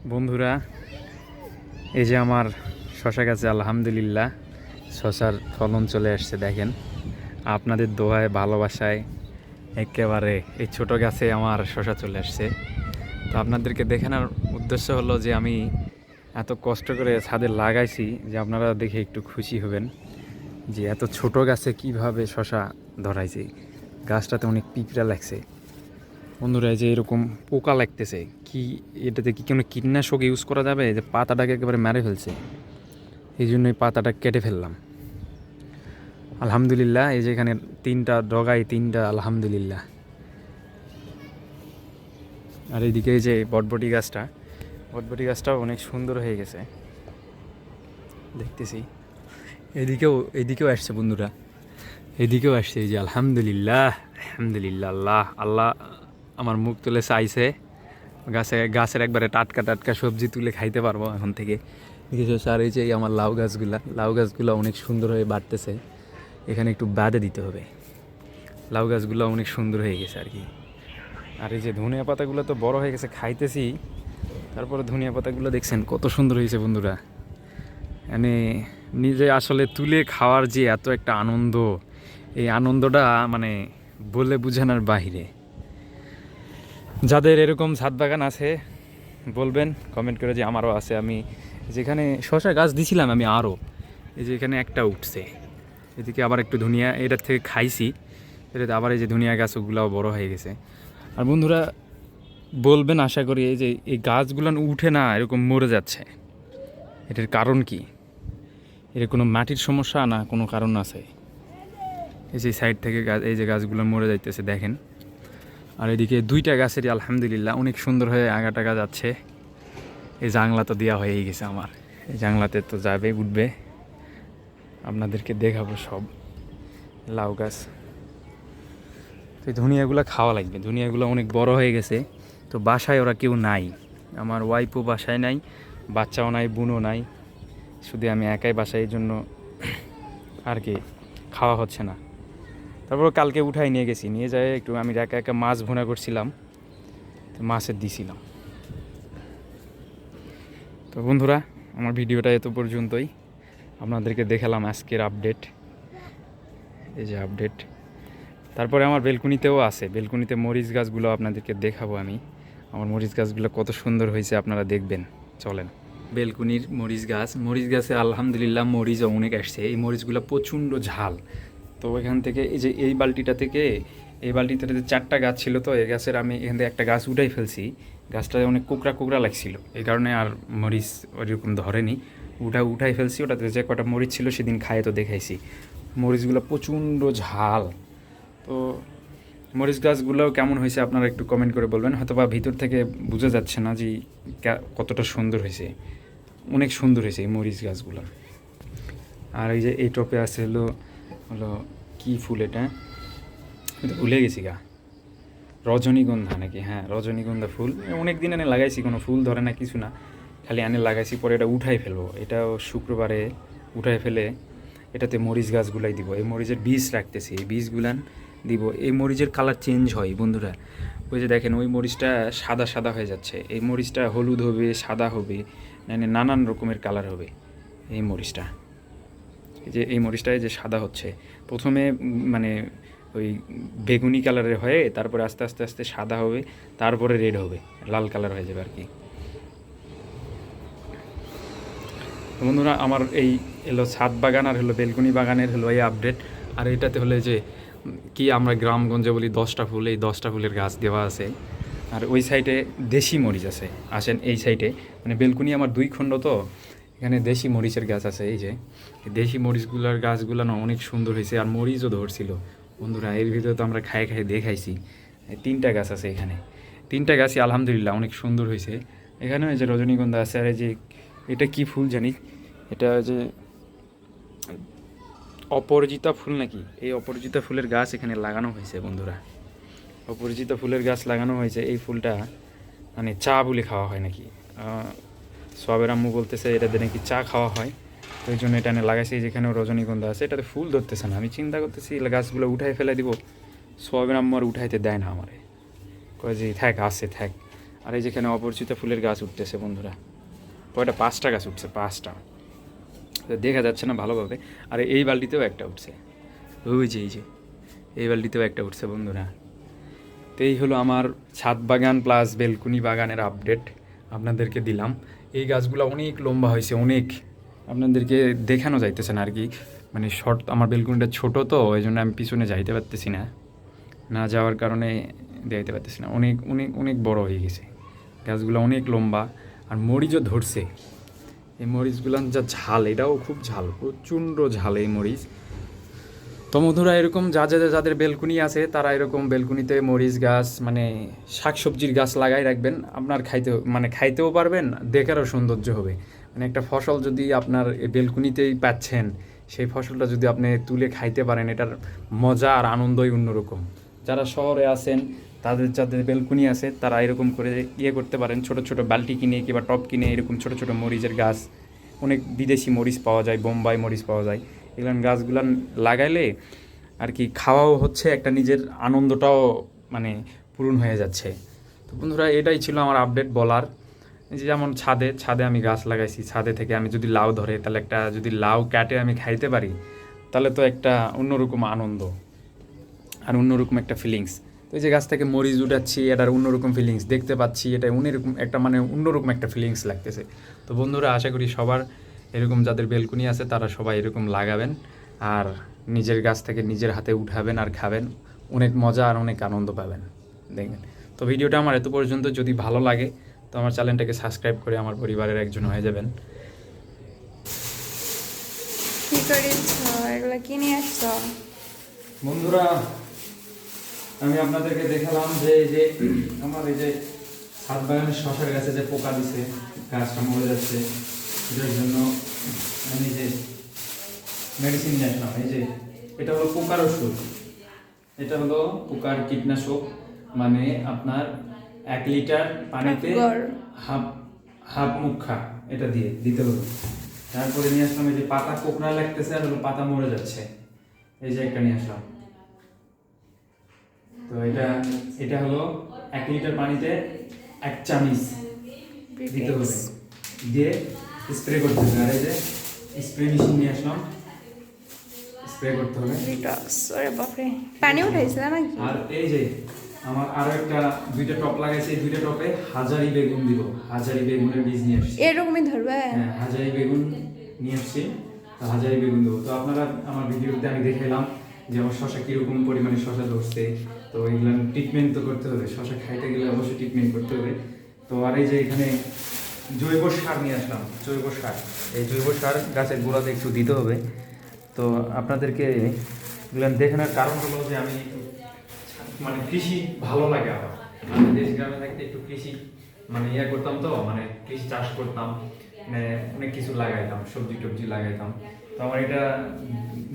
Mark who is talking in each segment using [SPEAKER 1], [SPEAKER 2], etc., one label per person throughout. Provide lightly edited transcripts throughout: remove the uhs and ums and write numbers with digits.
[SPEAKER 1] বন্ধুরা, এই যে আমার শশা গাছে আলহামদুলিল্লাহ শশার ফলন চলে আসছে। দেখেন, আপনাদের দোয়ায় ভালোবাসায় একেবারে এই ছোট গাছে আমার শশা চলে আসছে। তো আপনাদেরকে দেখানোর উদ্দেশ্য হলো যে আমি এত কষ্ট করে ছাদে লাগাইছি যে আপনারা দেখে একটু খুশি হবেন যে এত ছোট গাছে কিভাবে শশা ধরাইছে। গাছটাতে অনেক পিঁপড়া লাগছে বন্ধুরা, এই যে এরকম পোকা লাগতেছে। কি এটাতে কি কোনো কীটনাশক ইউজ করা যাবে? যে পাতাটাকে একেবারে মেরে ফেলছে, এই জন্যই পাতাটা কেটে ফেললাম। আলহামদুলিল্লাহ, এই যে এখানে তিনটা ডগায় তিনটা আলহামদুলিল্লাহ। আর এইদিকে এই যে বটবটি গাছটাও অনেক সুন্দর হয়ে গেছে দেখতেছি। এদিকেও আসছে বন্ধুরা, এদিকেও আসছে। এই যে আলহামদুলিল্লাহ আলহামদুলিল্লাহ, আল্লাহ আল্লাহ আমার মুখ তুলে চাইছে। গাছের একবারে টাটকা টাটকা সবজি তুলে খাইতে পারবো এখন থেকে। দেখেছো? আর এই যে আমার লাউ গাছগুলো অনেক সুন্দর হয়ে বাড়তেছে। এখানে একটু বাদে দিতে হবে। লাউ গাছগুলো অনেক সুন্দর হয়ে গেছে আর কি। আর এই যে ধনিয়া পাতাগুলো তো বড় হয়ে গেছে, খাইতেছি। তারপরে ধনিয়া পাতাগুলো দেখছেন কত সুন্দর হয়েছে বন্ধুরা। মানে নিজে আসলে তুলে খাওয়ার যে এত একটা আনন্দ, এই আনন্দটা মানে বলে বোঝানোর বাহিরে। যাদের এরকম ছাদ বাগান আছে বলবেন কমেন্ট করে যে আমারও আছে। আমি যেখানে শশা গাছ দিছিলাম আমি আরও, এই যে এখানে একটা উঠছে। এদিকে আবার একটু ধনিয়া এটার থেকে খাইছি, এটাতে আবার এই যে ধনিয়া গাছ ওগুলাও বড় হয়ে গেছে। আর বন্ধুরা বলবেন আশা করি, এই যে এই গাছগুলো উঠে না এরকম মরে যাচ্ছে, এটার কারণ কি? এর কোনো মাটির সমস্যা না কোনো কারণ আছে? এই যে সাইড থেকে গাছ, এই যে গাছগুলো মরে যাইতেছে দেখেন। আর এদিকে দুইটা গাছেরই আলহামদুলিল্লাহ অনেক সুন্দর হয়ে আগাটাগা যাচ্ছে। এই জাংলা তো দেওয়া হয়েই গেছে আমার, এই জাংলাতে তো যাবে, উঠবে। আপনাদেরকে দেখাবো সব লাউ গাছ। তো এই ধনিয়াগুলো খাওয়া লাগবে, ধনিয়াগুলো অনেক বড় হয়ে গেছে। তো বাসায় ওরা কেউ নাই, আমার ওয়াইফও বাসায় নাই, বাচ্চাও নাই, বোনও নাই, শুধু আমি একাই বাসায়। এই জন্য আর কি খাওয়া হচ্ছে না। তারপর কালকে উঠাই নিয়ে গেছি, নিয়ে যায় একটু আমি একা একা মাছ ভুনা করছিলাম, তো মাছের দিছিলাম। তো বন্ধুরা, আমার ভিডিওটা এত পর্যন্তই। আপনাদেরকে দেখালাম আজকের আপডেট, এই যে আপডেট। তারপরে আমার বেলকুনিতেও আছে, বেলকুনিতে মরিচ গাছগুলো আপনাদেরকে দেখাবো আমি। আমার মরিচ গাছগুলো কত সুন্দর হয়েছে আপনারা দেখবেন, চলেন। বেলকুনির মরিচ গাছে আলহামদুলিল্লাহ মরিচও অনেক আসছে। এই মরিচগুলো প্রচণ্ড ঝাল। তো এখান থেকে এই যে এই বালতিটাতে 4টা গাছ ছিল। তো এই গাছের আমি এখান থেকে একটা গাছ উঠাই ফেলছি। গাছটা অনেক কোকড়া লাগছিল, এই কারণে আর মরিচ ওইরকম ধরেনি। উঠাই ফেলছি। ওটাতে যে কটা মরিচ ছিল সেদিন খাইয়ে তো দেখাইছি। মরিচগুলো প্রচণ্ড ঝাল। তো মরিচ গাছগুলোও কেমন হয়েছে আপনারা একটু কমেন্ট করে বলবেন। হয়তো বা ভিতর থেকে বোঝা যাচ্ছে না যে কতটা সুন্দর হয়েছে। অনেক সুন্দর হয়েছে এই মরিচ গাছগুলো। আর এই যে এই টপে আছে হলো হলো কী ফুল এটা, ভুলে গেছি গা, রজনীগন্ধা নাকি? হ্যাঁ, রজনীগন্ধা ফুল। অনেক দিন এনে লাগাইছি, কোনো ফুল ধরে না, কিছু না, খালি এনে লাগাইছি। পরে এটা উঠাই ফেলবো, এটাও শুক্রবারে উঠাই ফেলে এটাতে মরিচ গাছগুলাই দিব। এই মরিচের বীজ রাখতেছি, এই বীজগুলান দিব। এই মরিচের কালার চেঞ্জ হয় বন্ধুরা। ওই যে দেখেন, ওই মরিচটা সাদা হয়ে যাচ্ছে, এই মরিচটা হলুদ হবে, সাদা হবে, মানে নানান রকমের কালার হবে এই মরিচটা। এই মরিচটা যে সাদা হচ্ছে, প্রথমে মানে ওই বেগুনি কালারের হয়ে তারপরে আস্তে আস্তে সাদা হবে, তারপরে রেড হবে, লাল কালার হয়ে যাবে আর কি। বন্ধুরা, আমার এই হলো ছাদ বাগান আর হলো বেলকুনি বাগানের হলো এই আপডেট। আর এটাতে হলো যে কি আমরা গ্রামগঞ্জে বলি 10টা ফুল, এই 10টা ফুলের গাছ দেওয়া আছে। আর ওই সাইডে দেশি মরিচ আছে। আসেন এই সাইডে, মানে বেলকুনি আমার 2 খণ্ড, তো এখানে দেশি মরিচের গাছ আছে। এই যে দেশি মরিচগুলোর গাছগুলো না অনেক সুন্দর হয়েছে, আর মরিচও ধরছিল বন্ধুরা। এর ভিতরে তো আমরা খাই দেখাইছি। 3টা গাছ আছে এখানে, 3টা গাছই আলহামদুলিল্লাহ অনেক সুন্দর হয়েছে। এখানে এই যে রজনীগন্ধা আছে। আর এই যে এটা কি ফুল জানি, এটা যে অপরাজিতা ফুল নাকি, এই অপরাজিতা ফুলের গাছ এখানে লাগানো হয়েছে বন্ধুরা। অপরাজিতা ফুলের গাছ লাগানো হয়েছে। এই ফুলটা মানে চা বলে খাওয়া হয় নাকি, সোয়াবের আম্মু বলতেছে এটাতে নাকি চা খাওয়া হয়। তো এই জন্য এটা এনে লাগাইছি। যেখানেও রজনীগন্ধা আছে, এটাতে ফুল ধরতেছে না। আমি চিন্তা করতেছি গাছগুলো উঠাই ফেলে দিব, সোয়াবের আম্মু আর উঠাইতে দেয় না আমারে, কয় যে থাক আছে থাক, আর এই যেখানে অপরিচিত ফুলের গাছ উঠতেছে বন্ধুরা, কয়টা 5টা গাছ উঠছে, 5টা, তো দেখা যাচ্ছে না ভালোভাবে। আর এই বালতিতেও একটা উঠছে, ওই যে এই বালতিতেও একটা উঠছে বন্ধুরা। তো এই হলো আমার ছাদ বাগান প্লাস বেলকুনি বাগানের আপডেট আপনাদেরকে দিলাম। এই গাছগুলো অনেক লম্বা হয়েছে, অনেক, আপনাদেরকে দেখানো যাইতেছে না আর কি, মানে শর্ট, আমার বেলকুনিটা ছোট, তো ওই জন্য আমি পিছনে যাইতে পারতেছি না, না যাওয়ার কারণে যাইতে পারতেছি না, অনেক অনেক অনেক বড় হয়ে গেছে গাছগুলো, অনেক লম্বা। আর মরিচও ধরছে, এই মরিচগুলো যা ঝাল, এটাও খুব ঝাল, প্রচণ্ড ঝাল এই মরিচ। তো বন্ধুরা, এরকম যাদের বেলকুনি আছে তারা এরকম বেলকুনিতে মরিচ গাছ, মানে শাকসবজির গাছ লাগাই রাখবেন, আপনার খাইতেও পারবেন, দেখারও সৌন্দর্য হবে। মানে একটা ফসল যদি আপনার বেলকুনিতেই পাচ্ছেন, সেই ফসলটা যদি আপনি তুলে খাইতে পারেন, এটার মজা আর আনন্দই অন্যরকম। যারা শহরে আছেন, যাদের বেলকুনি আছে, তারা এরকম করে করতে পারেন, ছোট ছোট বালতি কিনে কিংবা টব কিনে এরকম ছোট ছোট মরিচের গাছ, অনেক বিদেশি মরিচ পাওয়া যায়, বোম্বাই মরিচ পাওয়া যায়, এগুলো গাছগুলো লাগাইলে আর কি খাওয়াও হচ্ছে, একটা নিজের আনন্দটাও মানে পূরণ হয়ে যাচ্ছে। তো বন্ধুরা, এটাই ছিল আমার আপডেট বলার। যেমন ছাদে আমি গাছ লাগাইছি, ছাদে থেকে আমি যদি লাউ ধরে, তাহলে একটা যদি লাউ কাটে আমি খাইতে পারি, তাহলে তো একটা অন্যরকম আনন্দ আর অন্যরকম একটা ফিলিংস। তো এই যে গাছ থেকে মরিচ উঠাচ্ছি, এটার অন্যরকম ফিলিংস দেখতে পাচ্ছি, এটা অন্যরকম একটা মানে অন্যরকম একটা ফিলিংস লাগতেছে। তো বন্ধুরা, আশা করি সবার এরকম যাদের বেলকুনি আছে তারা সবাই এরকম লাগাবেন, আর নিজের গাছ থেকে নিজের হাতে উঠাবেন আর খাবেন, অনেক মজা আর অনেক আনন্দ পাবেন, দেখবেন। তো ভিডিওটা আমার এত পর্যন্ত, যদি ভালো লাগে তো আমার চ্যানেলটাকে সাবস্ক্রাইব করে আমার পরিবারের একজন হয়ে যাবেন।
[SPEAKER 2] কি করেছ, এগুলো কিনে আসছ?
[SPEAKER 1] বন্ধুরা, আমি আপনাদেরকে দেখালাম যে এই যে আমার এই যে ছাদ বাগানের শশার গাছে যে পোকা দিছে, গাছটা মরে যাচ্ছে, এটার জন্য আমি যে মেডিসিন নিয়ে আসলাম। এই যে এটা হলো পোকার ওষুধ, এটা হলো পোকার কীটনাশক, মানে আপনার 1 লিটার পানিতে হাফ মুখা এটা দিতে হবে। তারপরে নিয়ে আসলাম এই যে পাতা কোঁকড়া লাগতেছে আর হলো পাতা মরে যাচ্ছে, এই যে একটা নিয়ে আসলাম। তো এটা হলো 1 লিটার পানিতে 1 চামচ দিতে হবে, দিয়ে স্প্রে করতে হবে। আর এই যে স্প্রে মেশিন নিয়ে আসলাম, স্প্রে করতে হবে।
[SPEAKER 2] পানি উঠাইছিল নাকি?
[SPEAKER 1] আর এই যে আমার আরো একটা 2টা টপ লাগাইছে, 2টা টপে হাজারি বেগুন দিব, হাজারি বেগুনের বীজ নিয়ে আসছি।
[SPEAKER 2] এরকমই ধরবে?
[SPEAKER 1] হ্যাঁ, হাজারি বেগুন নিয়ে আসছি, তো হাজারি বেগুন দেবো। তো আপনারা আমার ভিডিওতে আমি দেখাইলাম যে আমার শশা কীরকম পরিমাণে শশা ধরছে, তো এগুলো ট্রিটমেন্ট তো করতে হবে, শশা খাইতে গেলে অবশ্যই ট্রিটমেন্ট করতে হবে। তো আর এই যে এখানে জৈব সার নিয়ে আসলাম, জৈব সার, এই জৈব সার গাছের গোড়াতে একটু দিতে হবে। তো আপনাদেরকে এগুলো দেখানোর কারণ হলো যে আমি মানে কৃষি ভালো লাগে আমার, আমি দেশ গ্রামে থাকতে একটু কৃষি মানে করতাম, তো মানে কৃষি চাষ করতাম, মানে অনেক কিছু লাগাইতাম, সবজি টবজি লাগাইতাম। তো আমার এটা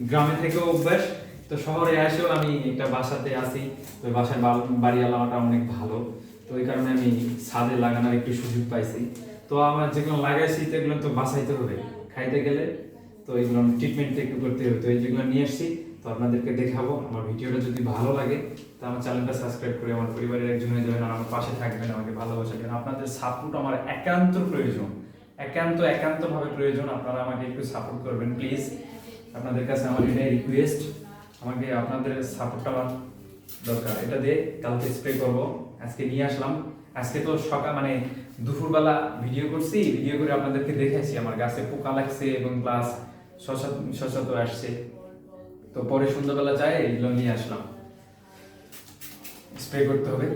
[SPEAKER 1] গ্রামে থেকেও অভ্যাস, তো শহরে এসেও আমি একটা বাসাতে আসি, তো বাসার বাড়িওয়ালাটা অনেক ভালো, তো ওই কারণে আমি ছাদে লাগানোর একটু সুযোগ পাইছি। তো আমার যেগুলো লাগাইছি সেগুলো তো বাঁচাইতে হবে খাইতে গেলে, তো এগুলো ট্রিটমেন্ট একটু করতে হবে। তো এই যেগুলো নিয়ে এসছি, তো আপনাদেরকে দেখাবো। আমার ভিডিওটা যদি ভালো লাগে তো আমার চ্যানেলটা সাবস্ক্রাইব করে আমার পরিবারের একজন হয়ে যাবেন, আর আমার পাশে থাকবেন, আমাকে ভালোবাসবেন। আপনাদের সাপোর্ট আমার একান্ত প্রয়োজন, একান্তভাবে প্রয়োজন। আপনারা আমাকে একটু সাপোর্ট করবেন প্লিজ, আপনাদের কাছে আমার এটাই রিকোয়েস্ট, আমাকে আপনাদের সাপোর্টটা আমার দরকার। এটা দিয়ে কালকে স্প্রে করব, আজকে নিয়ে আসলাম। আজকে তো সকাল মানে দুপুরবেলা ভিডিও করছি, ভিডিও করে আপনাদেরকে দেখাইছি আমার গাছে পোকা লাগছে এবং প্লাস শশা তো আসছে। তো পরে সন্ধ্যাবেলা যাই এগুলো নিয়ে আসলাম, স্প্রে করতে হবে।